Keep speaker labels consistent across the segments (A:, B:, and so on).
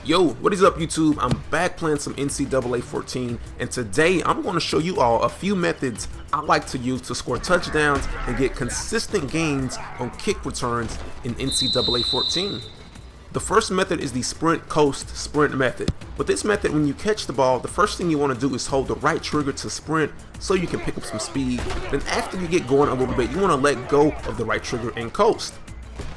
A: Yo, what is up YouTube? I'm back playing some NCAA 14, and today I'm going to show you all a few methods I like to use to score touchdowns and get consistent gains on kick returns in NCAA 14. The first method is the sprint coast sprint method. With this method, when you catch the ball, the first thing you want to do is hold the right trigger to sprint so you can pick up some speed. Then after you get going a little bit, you want to let go of the right trigger and coast.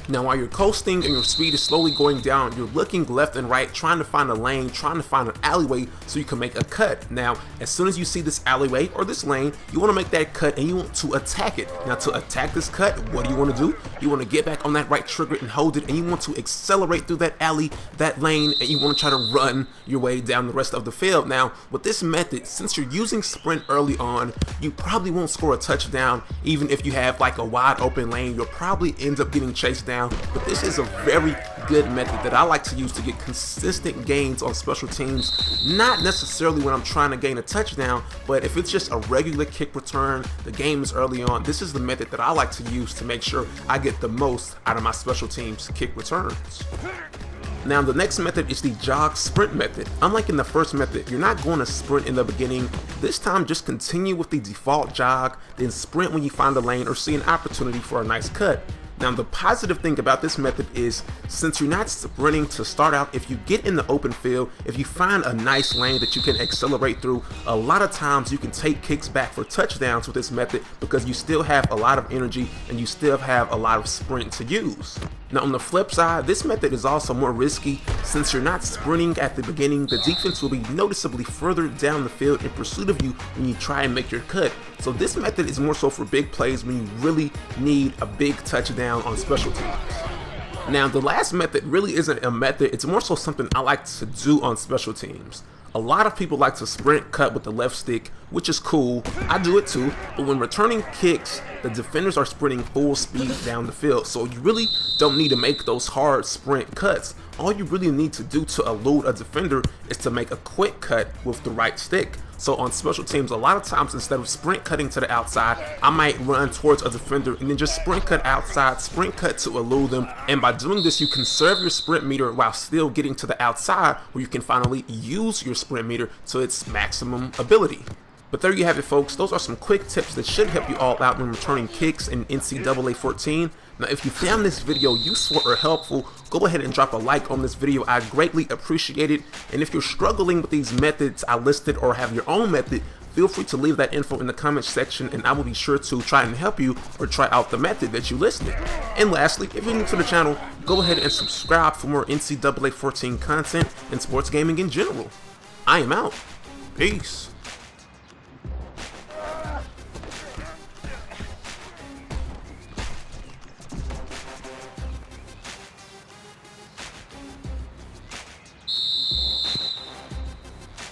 A: Now while you're coasting and your speed is slowly going down, you're looking left and right, trying to find a lane, trying to find an alleyway so you can make a cut. Now as soon as you see this alleyway or this lane, you want to make that cut and you want to attack it. Now to attack this cut, what do you want to do? You want to get back on that right trigger and hold it, and you want to accelerate through that alley, that lane, and you want to try to run your way down the rest of the field. Now with this method, since you're using sprint early on, you probably won't score a touchdown. Even if you have like a wide open lane, you'll probably end up getting chased down. But this is a very good method that I like to use to get consistent gains on special teams. Not necessarily when I'm trying to gain a touchdown, but if it's just a regular kick return, the game is early on, this is the method that I like to use to make sure I get the most out of my special teams kick returns. Now the next method is the jog sprint method. Unlike in the first method, you're not going to sprint in the beginning. This time just continue with the default jog, then sprint when you find a lane or see an opportunity for a nice cut. Now the positive thing about this method is, since you're not sprinting to start out, if you get in the open field, if you find a nice lane that you can accelerate through, a lot of times you can take kicks back for touchdowns with this method because you still have a lot of energy and you still have a lot of sprint to use. Now on the flip side, this method is also more risky. Since you're not sprinting at the beginning, the defense will be noticeably further down the field in pursuit of you when you try and make your cut. So this method is more so for big plays when you really need a big touchdown on special teams. Now the last method really isn't a method, it's more so something I like to do on special teams. A lot of people like to sprint cut with the left stick, which is cool. I do it too, but when returning kicks, the defenders are sprinting full speed down the field, so you really don't need to make those hard sprint cuts. All you really need to do to elude a defender is to make a quick cut with the right stick. So on special teams, a lot of times instead of sprint cutting to the outside, I might run towards a defender and then just sprint cut outside, sprint cut to elude them. And by doing this, you conserve your sprint meter while still getting to the outside where you can finally use your sprint meter to its maximum ability. But there you have it, folks. Those are some quick tips that should help you all out when returning kicks in NCAA 14. Now, if you found this video useful or helpful, go ahead and drop a like on this video. I greatly appreciate it. And if you're struggling with these methods I listed or have your own method, feel free to leave that info in the comments section and I will be sure to try and help you or try out the method that you listed. And lastly, if you're new to the channel, go ahead and subscribe for more NCAA 14 content and sports gaming in general. I am out. Peace.